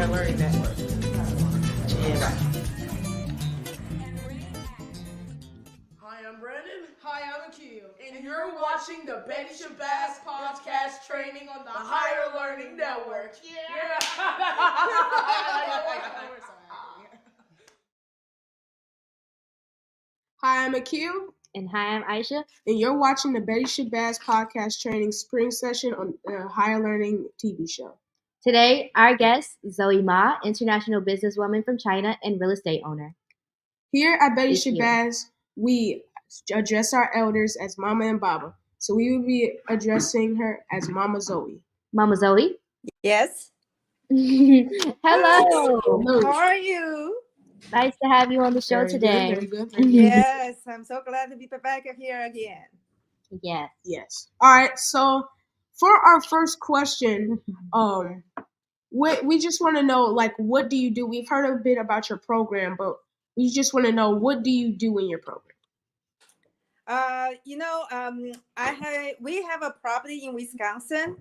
Higher Learning Network. Yeah. Hi, I'm Brandon. Hi, I'm Akil. And you're watching the Betty Shabazz podcast training on the Higher Learning Network. Yeah. Hi, I'm Akil. And hi, I'm Aisha. And you're watching the Betty Shabazz podcast training spring session on the Higher Learning TV show. Today, our guest, Zoe Ma, international businesswoman from China and real estate owner. Here at Betty Is here. Shabazz, we address our elders as Mama and Baba. So we will be addressing her as Mama Zoe. Mama Zoe? Yes. Hello. Hello. How are you? Nice to have you on the show Very today. Good, very good. Yes, I'm so glad to be back here again. Yes. Yes. All right. So for our first question, we just want to know, like, what do you do? We've heard a bit about your program, but we just want to know, what do you do in your program? We have a property in Wisconsin.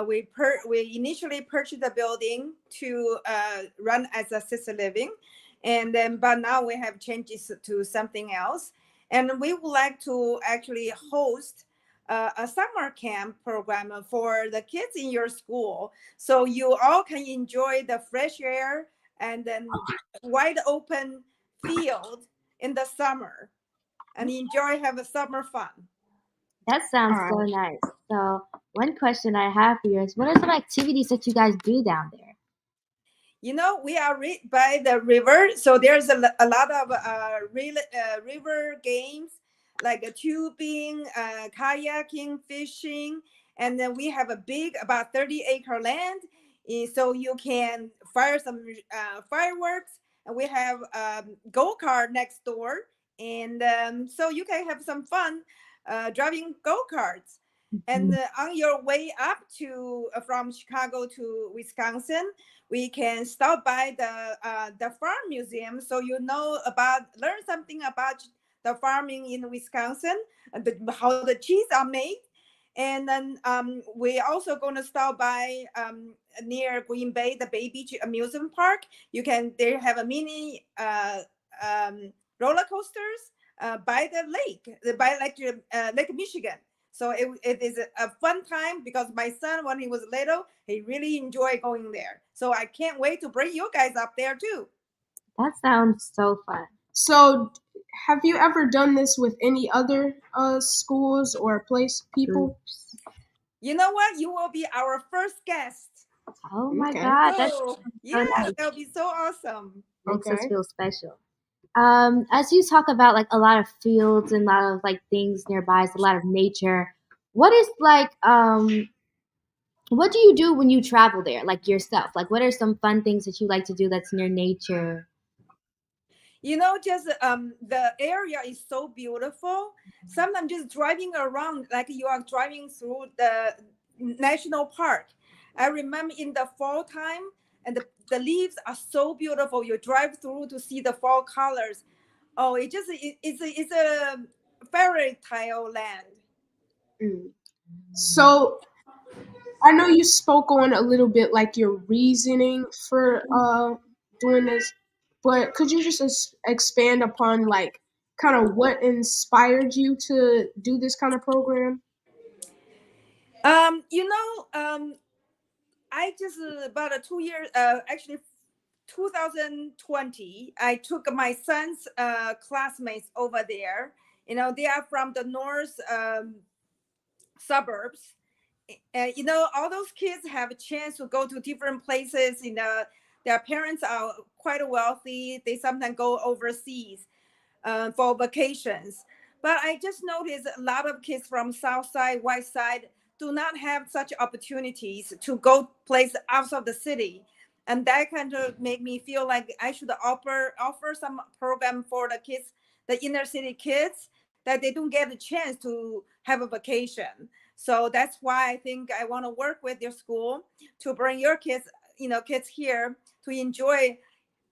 We initially purchased the building to run as assisted living, but now we have changes to something else, and we would like to actually host a summer camp program for the kids in your school, so you all can enjoy the fresh air and then wide open field in the summer and have a summer fun. That sounds so nice. So one question I have for you is, what are some activities that you guys do down there? We are right by the river, so there's a lot of river games like tubing, kayaking, fishing, and then we have a big, about 30-acre land, so you can fire some fireworks, and we have go-kart next door, and so you can have some fun driving go-karts. And on your way up from Chicago to Wisconsin, we can stop by the farm museum, so learn something about the farming in Wisconsin, how the cheese are made. And then we're also going to stop by near Green Bay, the Bay Beach amusement park. They have a mini roller coasters by the lake, Lake Michigan. So it is a fun time, because my son, when he was little, he really enjoyed going there. So I can't wait to bring you guys up there too. That sounds so fun. So have you ever done this with any other schools or people? You know what? You will be our first guest. Oh my God. That's nice. That'll be so awesome. Makes us feel special. As you talk about like a lot of fields and a lot of like things nearby, it's a lot of nature. What is like what do you do when you travel there, like yourself? Like, what are some fun things that you like to do that's near nature? Just the area is so beautiful. Sometimes just driving around, like you are driving through the national park. I remember in the fall time, and the leaves are so beautiful. You drive through to see the fall colors. Oh, it's a fairy tale land. So I know you spoke on a little bit like your reasoning for doing this, but could you just expand upon like kind of what inspired you to do this kind of program? I just about 2 years, actually 2020, I took my son's classmates over there. They are from the north suburbs. All those kids have a chance to go to different places. Their parents are quite wealthy. They sometimes go overseas for vacations. But I just noticed a lot of kids from South Side, West Side do not have such opportunities to go place outside the city. And that kind of made me feel like I should offer some program for the kids, the inner city kids, that they don't get a chance to have a vacation. So that's why I think I want to work with your school to bring your kids here to enjoy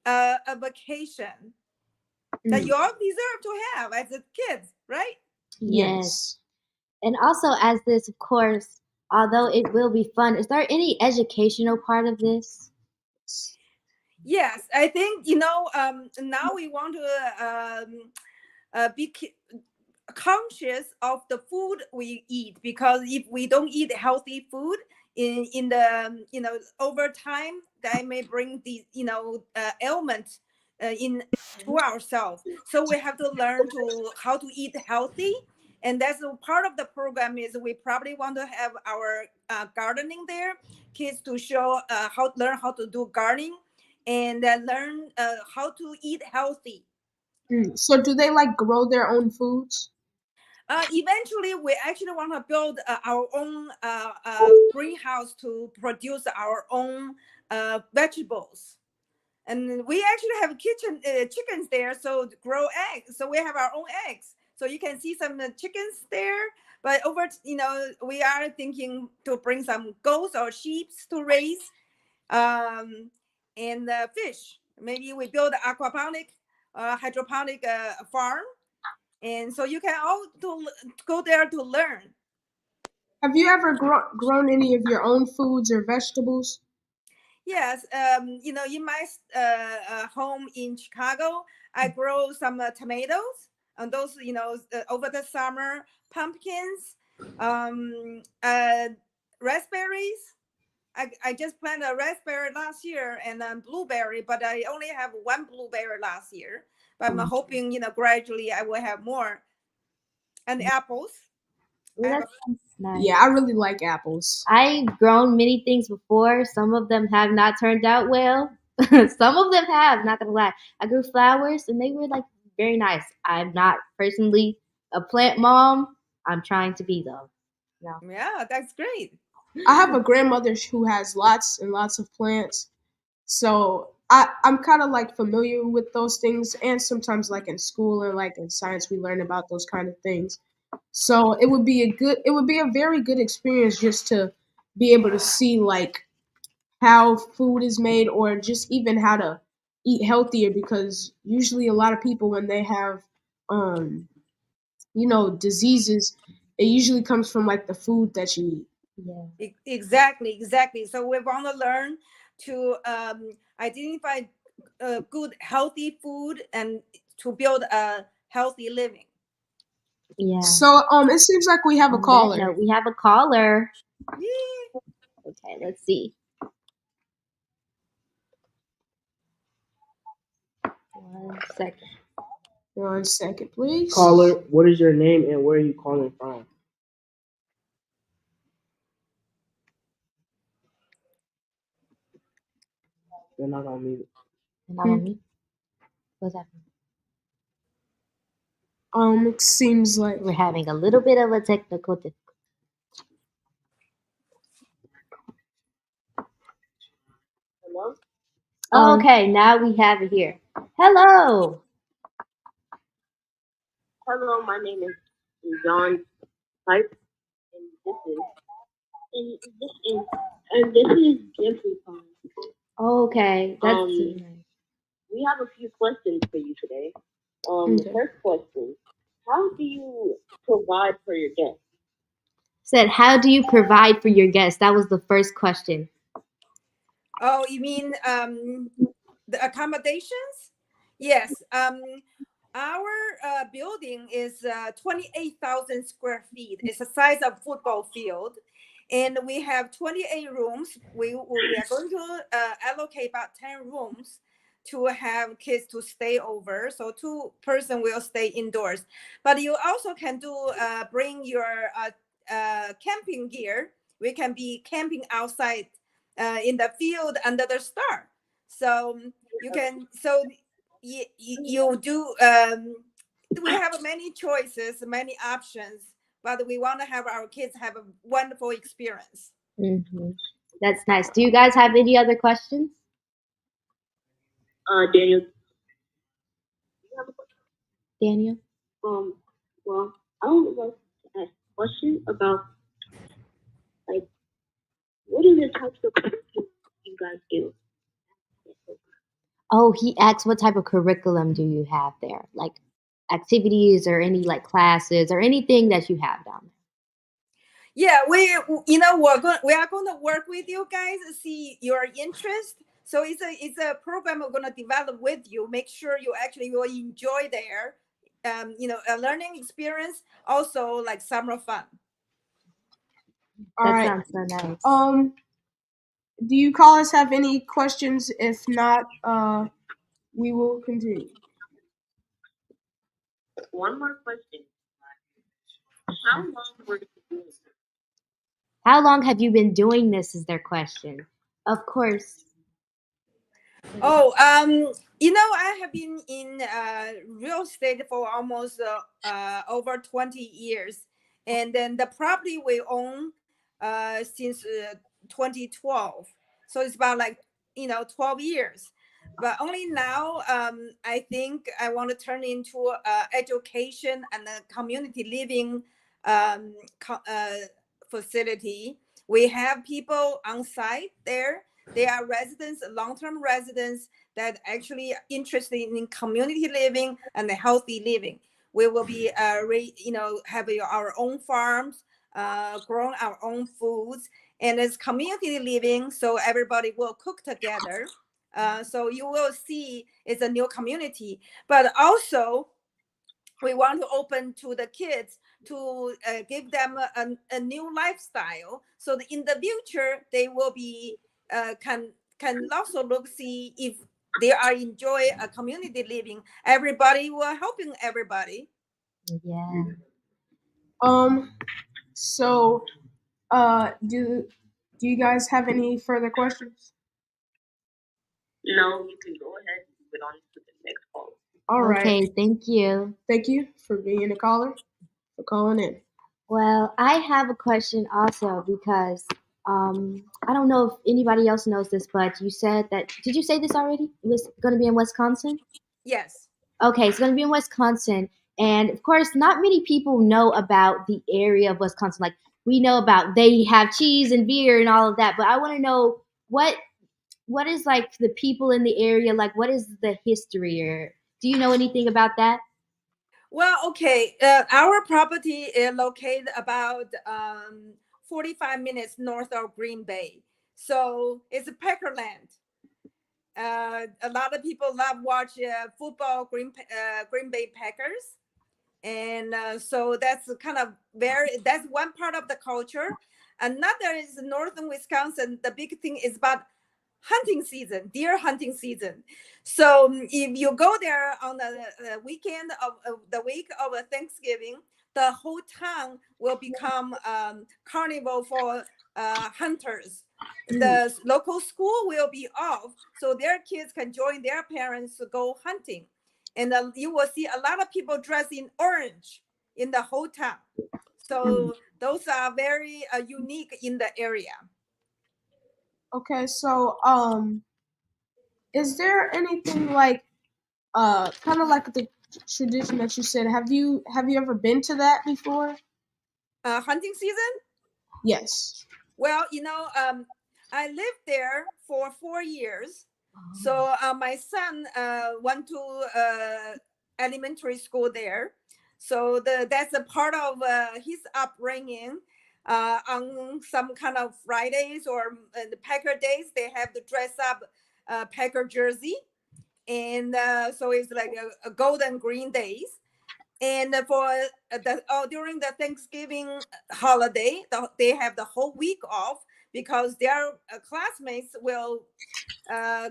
a vacation that you all deserve to have as kids, right? Yes. And also, as this, of course, although it will be fun, is there any educational part of this? Yes, I think now we want to be conscious of the food we eat, because if we don't eat healthy food in the over time, that may bring these ailments in to ourselves. So we have to learn to how to eat healthy, and that's a part of the program. Is we probably want to have our gardening there, kids to show learn how to do gardening, and learn how to eat healthy. So do they like grow their own foods? Eventually, we actually want to build our own greenhouse to produce our own vegetables. And we actually have chickens there, so to grow eggs. So we have our own eggs. So you can see some chickens there. But we are thinking to bring some goats or sheep to raise, and fish. Maybe we build an aquaponic, hydroponic farm, and so you can all go there to learn. Have you ever grown any of your own foods or vegetables? Yes, in my home in Chicago, I grow some tomatoes, and those, over the summer, pumpkins, raspberries. I just planted a raspberry last year, and then blueberry, but I only have one blueberry last year. But I'm hoping, gradually I will have more. And apples. Well, that's nice. Yeah, I really like apples. I've grown many things before. Some of them have not turned out well. Some of them have, not gonna lie. I grew flowers and they were like very nice. I'm not personally a plant mom. I'm trying to be though. No. Yeah, that's great. I have a grandmother who has lots and lots of plants. So I'm kind of like familiar with those things, and sometimes like in school and like in science we learn about those kind of things. So it would be a very good experience just to be able to see like how food is made, or just even how to eat healthier, because usually a lot of people when they have um diseases, it usually comes from like the food that you eat. Yeah. Exactly. So we want to learn to identify good, healthy food, and to build a healthy living. Yeah. So it seems like we have a On that caller. note, we have a caller. Yay. Okay, let's see. 1 second. 1 second, please. Caller, what is your name and where are you calling from? You're not on mute. You're not on mute? What's happening? It seems like We're having a little bit of a technical difficulty. Hello? Okay, now we have it here. Hello. Hello, my name is John Pipe, and this is Jeffrey Pond. Okay, that's nice. We have a few questions for you today. The first question: how do you provide for your guests? Said, how do you provide for your guests? That was the first question. Oh, you mean the accommodations? Yes. Our building is 28,000 square feet. It's the size of a football field. And we have 28 rooms. We are going to allocate about 10 rooms to have kids to stay over. So 2 person will stay indoors. But you also can bring your camping gear. We can be camping outside in the field under the star. So you can, you do, we have many choices, many options, but we want to have our kids have a wonderful experience. Mm-hmm. That's nice. Do you guys have any other questions? Daniel. Daniel? Well, I would like to ask a question about, like, what are the types of curriculum you guys do? Oh, he asked what type of curriculum do you have there? Like activities or any like classes or anything that you have down there? Yeah, we are going to work with you guys to see your interest. So it's a program we're going to develop with you. Make sure you actually will enjoy there. A learning experience, also like summer fun. All That right. sounds so nice. Do you callers have any questions? If not, we will continue. One more question. How long were you doing this? How long have you been doing this? Is their question. Of course. Oh, I have been in real estate for almost over 20 years. And then the property we own since 2012. So it's about like, 12 years. But only now, I think I want to turn into education and a community living facility. We have people on site there. They are residents, long-term residents that actually are interested in community living and healthy living. We will be, having our own farms, growing our own foods, and it's community living. So everybody will cook together. So you will see it's a new community, but also we want to open to the kids to give them a new lifestyle, so that in the future they will be can also look see if they are enjoy a community living. Everybody will helping everybody. Yeah. So, do you guys have any further questions? No, you can go ahead and move it on to the next call. All right. Okay, thank you. Thank you for being a caller, for calling in. Well, I have a question also because I don't know if anybody else knows this, but you said that, did you say this already? It was going to be in Wisconsin? Yes. Okay, it's going to be in Wisconsin. And of course, not many people know about the area of Wisconsin. Like, we know about they have cheese and beer and all of that, but I want to know what is like the people in the area, like what is the history, or do you know anything about that? Well, okay. Our property is located about 45 minutes north of Green Bay. So it's a Packer land. A lot of people love watch football, Green Bay Packers. And so that's kind of that's one part of the culture. Another is northern Wisconsin. The big thing is about hunting season, deer hunting season. So if you go there on the weekend of the week of Thanksgiving, the whole town will become carnival for hunters. The local school will be off, so their kids can join their parents to go hunting. And you will see a lot of people dressed in orange in the whole town. So those are very unique in the area. Okay, so is there anything like kind of like the tradition that you said? Have you ever been to that before? Hunting season? Yes. Well, I lived there for 4 years. So my son went to elementary school there. So that's a part of his upbringing. On some kind of Fridays or the Packer days, they have to dress up Packer jersey, and so it's like a golden green days. And for during the Thanksgiving holiday, they have the whole week off because their classmates will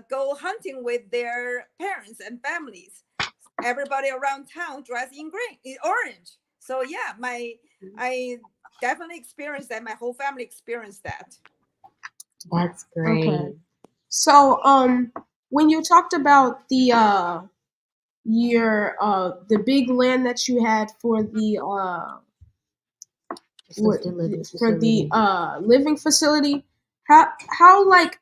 go hunting with their parents and families. Everybody around town dressed in green, in orange. So yeah, I definitely experienced that. My whole family experienced that. That's great. Okay. So when you talked about the big land that you had for the Assisted living for the facility. living facility, how like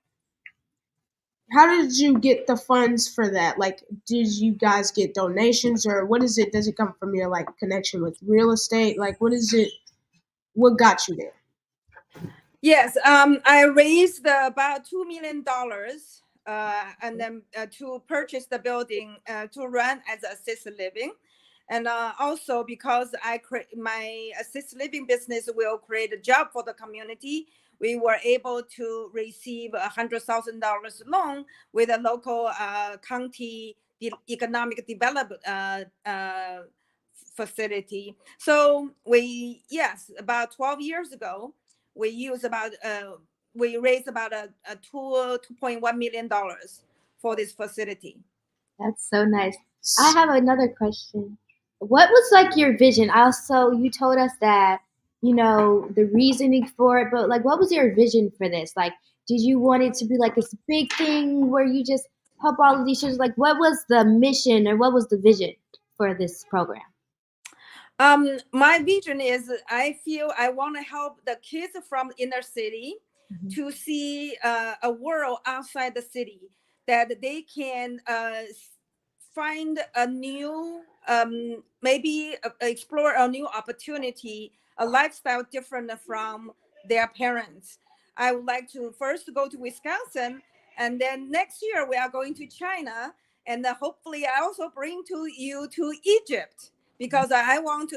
how did you get the funds for that? Like, did you guys get donations, or what is it? Does it come from your like connection with real estate? Like, what is it? What got you there? Yes, I raised about $2 million, and then to purchase the building to run as assisted living, and also because my assisted living business will create a job for the community. we were able to receive $100,000 loan with a local county economic development facility. So about 12 years ago, we raised about a $2.1 million for this facility. That's so nice. I have another question. What was like your vision? Also, you told us that, the reasoning for it, but like, what was your vision for this? Like, did you want it to be like this big thing where you just help all of these children? Like, what was the mission or what was the vision for this program? My vision is I feel I want to help the kids from inner city to see a world outside the city, that they can find a new, maybe explore a new opportunity, a lifestyle different from their parents. I would like to first go to Wisconsin, and then next year we are going to China, and hopefully I also bring you to Egypt, because I will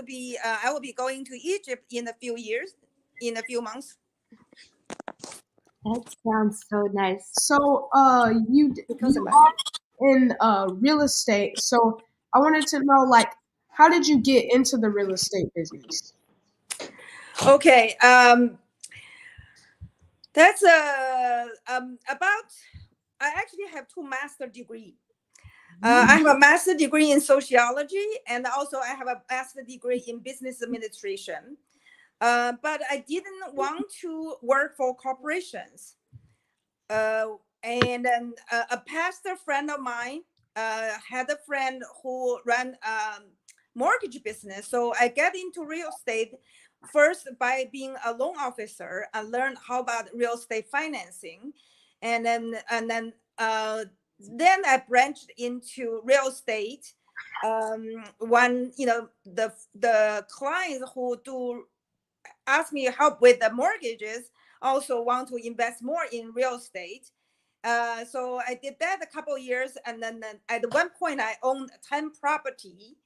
be going to Egypt in a few months. That sounds so nice. So you are in real estate. So I wanted to know, like, how did you get into the real estate business? Okay, that's about. I actually have 2 master degree. I have a master degree in sociology, and also I have a master degree in business administration. But I didn't want to work for corporations. And then a pastor friend of mine had a friend who ran mortgage business. So I get into real estate first by being a loan officer. I learned how about real estate financing, and then I branched into real estate. When the clients who do ask me help with the mortgages also want to invest more in real estate. So I did that a couple of years, and then at one point I owned 10 property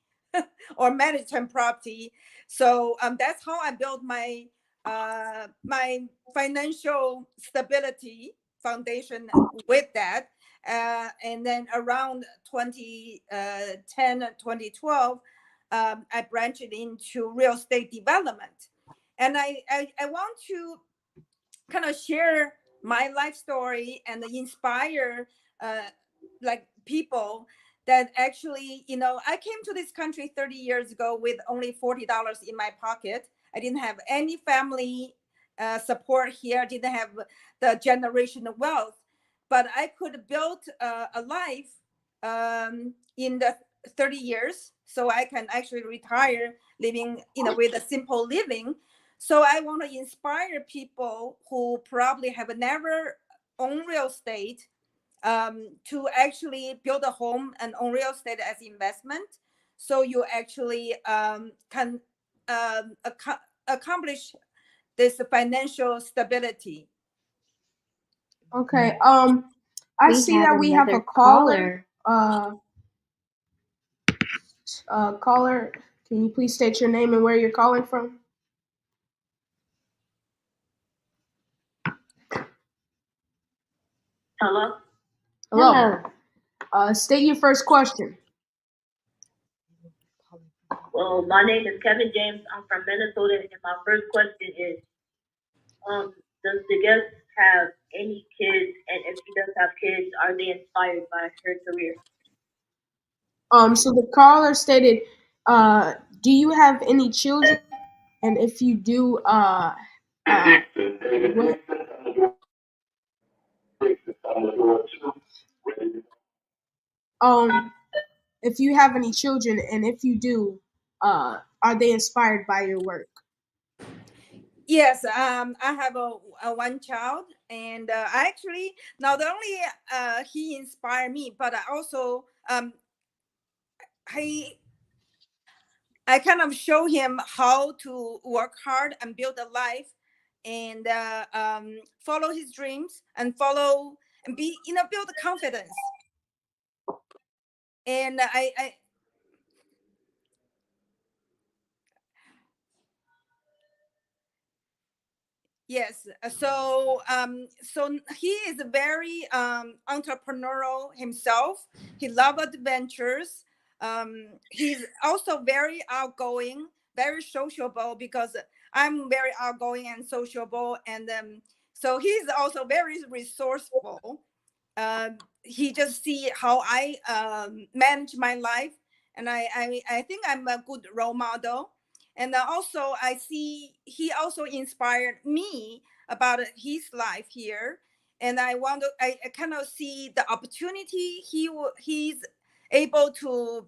or managed 10 property. So that's how I built my my financial stability foundation with that. And then around 2010, 2012, I branched into real estate development. And I want to kind of share my life story and inspire like people that actually, I came to this country 30 years ago with only $40 in my pocket. I didn't have any family support here, didn't have the generational wealth, but I could build a life in the 30 years, so I can actually retire living, with a simple living. So I want to inspire people who probably have never owned real estate to actually build a home and own real estate as investment. So you actually can accomplish this financial stability. Okay. I see that we have a caller. Caller, can you please state your name and where you're calling from? Hello? Hello. State your first question. Well, my name is Kevin James. I'm from Minnesota, and my first question is, does the guest have any kids? And if she does have kids, are they inspired by her career? So the caller stated, do you have any children? And if you do, what? If you have any children, and if you do, are they inspired by your work? Yes, I have a one child, and I actually not only he inspired me, but I also I kind of show him how to work hard and build a life, and follow his dreams and be build confidence. And I Yes. So he is very entrepreneurial himself. He loves adventures. He's also very outgoing, very sociable because I'm very outgoing and sociable, and so he's also very resourceful. He just see how I manage my life, and I think I'm a good role model. And also I see he also inspired me about his life here, and I kind of see the opportunity he's able to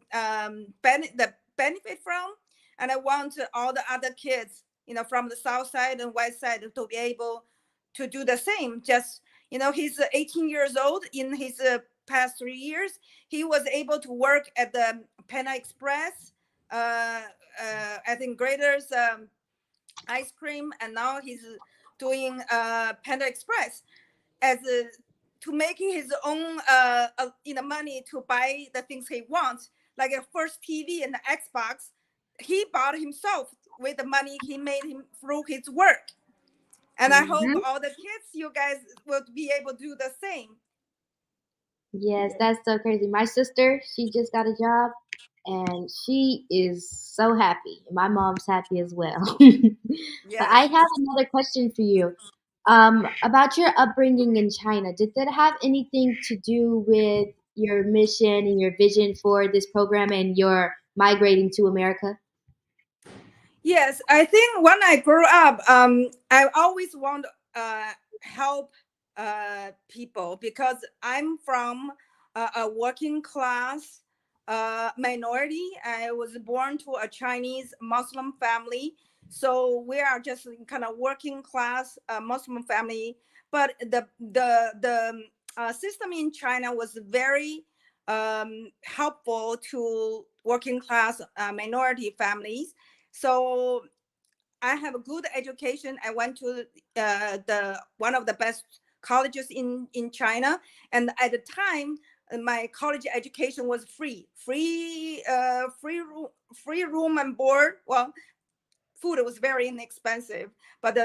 benefit from, and I want all the other kids, from the south side and west side to be able to do the same. Just, he's 18 years old. In his past 3 years, he was able to work at the Panda Express, I think Grader's ice cream, and now he's doing Panda Express as to making his own money to buy the things he wants, like a first TV and the Xbox. He bought himself with the money he made him through his work. And I hope Mhm. all the kids, you guys, will be able to do the same. Yes, that's so crazy. My sister, she just got a job and she is so happy. My mom's happy as well. But I Yes. have another question for you. About your upbringing in China. Did that have anything to do with your mission and your vision for this program and your migrating to America? Yes, I think when I grew up, I always want to help people because I'm from a working class minority. I was born to a Chinese Muslim family, so we are just kind of working class Muslim family. But the system in China was very helpful to working class minority families. So I have a good education. I went to the one of the best colleges in China, and at the time, my college education was free room and board. Well, food was very inexpensive, but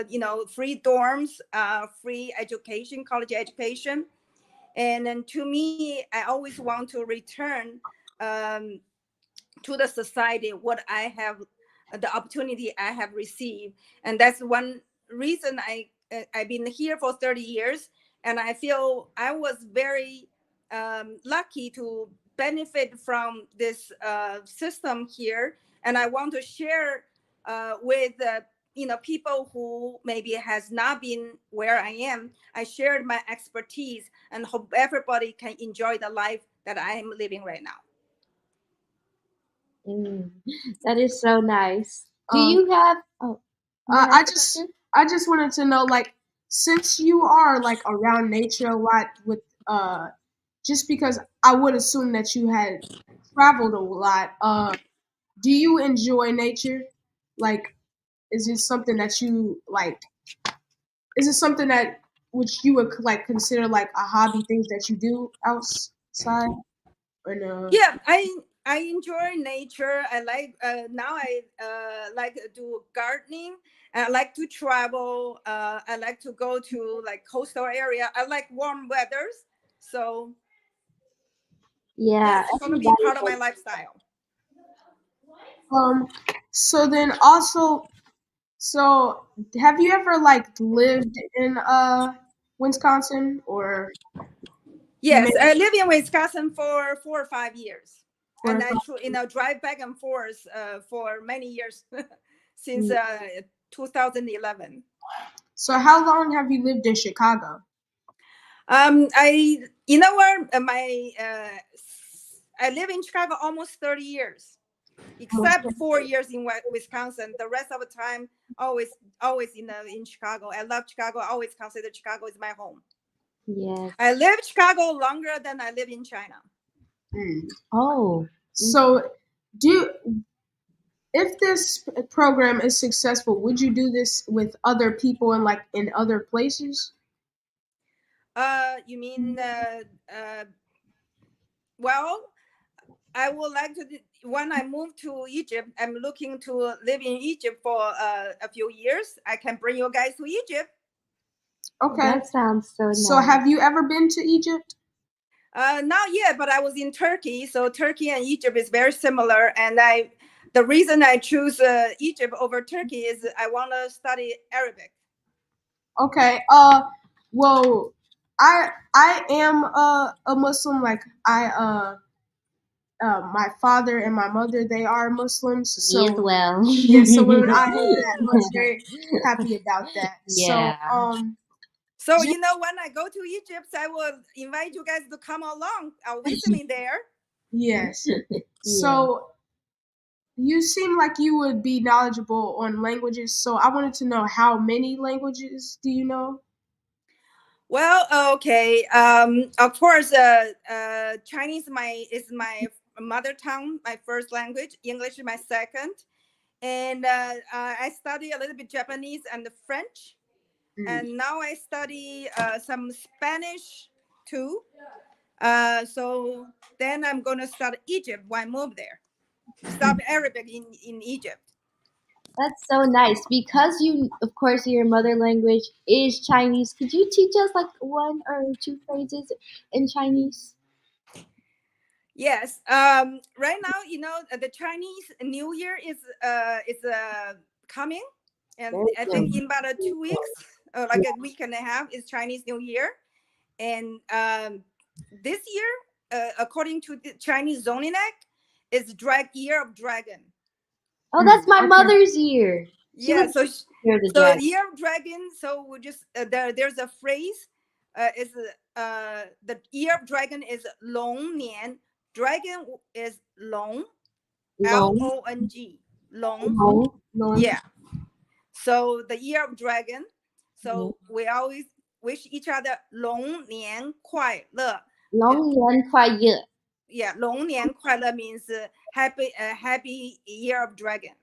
free dorms, free education, college education, and then to me, I always want to return. Um, to the society what I have, the opportunity I have received, and that's one reason I've been here for 30 years, and I feel I was very lucky to benefit from this system here, and I want to share with people who maybe has not been where I am. I shared my expertise and hope everybody can enjoy the life that I am living right now. Mm, that is so nice. Do Um, you have? Oh, you want to I ask a just question? I just wanted to know, like, since you are like around nature a lot with just because I would assume that you had traveled a lot. Do you enjoy nature? Like, is it something that you like? Is it something that which you would like consider like a hobby, things that you do outside or no? Yeah, I enjoy nature. I like now I like to do gardening, and I like to travel. I like to go to like coastal area. I like warm weathers, so yeah, Yeah, it's gonna be everybody part of my does. lifestyle. Um. So then also, so have you ever like lived in Wisconsin or you Yes, made I live in Wisconsin for 4 or 5 years, and for I drive back and forth for many years since 2011. so how long have you lived in Chicago? I you know where I live in Chicago almost 30 years, Almost except 4 years in Wisconsin. The rest of the time, always in Chicago. I love Chicago. I always consider Chicago is my home. Yes. I lived Chicago longer than I live in China. Mm. Oh, So do if this program is successful, would you do this with other people and like in other places? You mean well, I would like to. When I move to Egypt, I'm looking to live in Egypt for a few years. I can bring you guys to Egypt. Okay. That sounds so nice. So have you ever been to Egypt? Not yet, but I was in Turkey. So Turkey and Egypt is very similar. And the reason I choose Egypt over Turkey is I want to study Arabic. Okay. Well, I am a Muslim. Like my father and my mother, they are Muslims. So Me as well. yeah. So when I heard that, I was very happy about that. Yeah. So, you know, when I go to Egypt, I will invite you guys to come along. I'll visit me there. Yes. So you seem like you would be knowledgeable on languages. So I wanted to know, how many languages do you know? Well, okay. Of course, Chinese is my mother tongue, my first language. English is my second, and I study a little bit Japanese and French, and now I study some Spanish too. So then I'm gonna start Egypt when I move there. Start Arabic in Egypt. That's so nice. Because of course, your mother language is Chinese. Could you teach us like one or two phrases in Chinese? Yes. Right now, you know, the Chinese New Year is coming, and I think in about 2 weeks, like a week and a half, is Chinese New Year. And this year, according to the Chinese Zoning Act, is Year of Dragon. Oh, that's my mother's year. Yeah. So dragon. Year of Dragon. So we just there's a phrase. Is the Year of Dragon is Long Nian. Dragon is long, Long, long. Yeah. So the Year of Dragon. So we always wish each other 龙年快乐. 龙年快乐. Yeah, 龙年快乐 means happy Year of Dragon.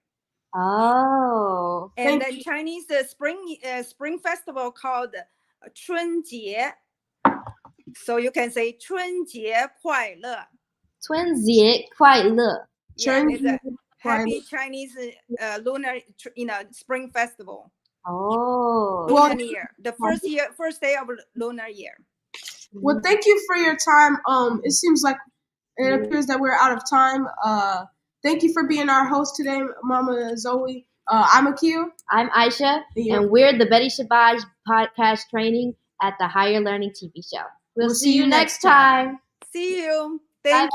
Oh. And then Chinese spring festival called 春节. So you can say 春节快乐. 春节快乐. Yeah, it's a happy Chinese lunar, spring festival. Oh. Lunar year. The first day of lunar year. Well, thank you for your time. It seems like it appears that we're out of time. Thank you for being our host today, Mama Zoe. I'm Akil. I'm Aisha, and we're the Betty Shabazz podcast training at the Higher Learning TV show. We'll see you next time. See you. Thank you.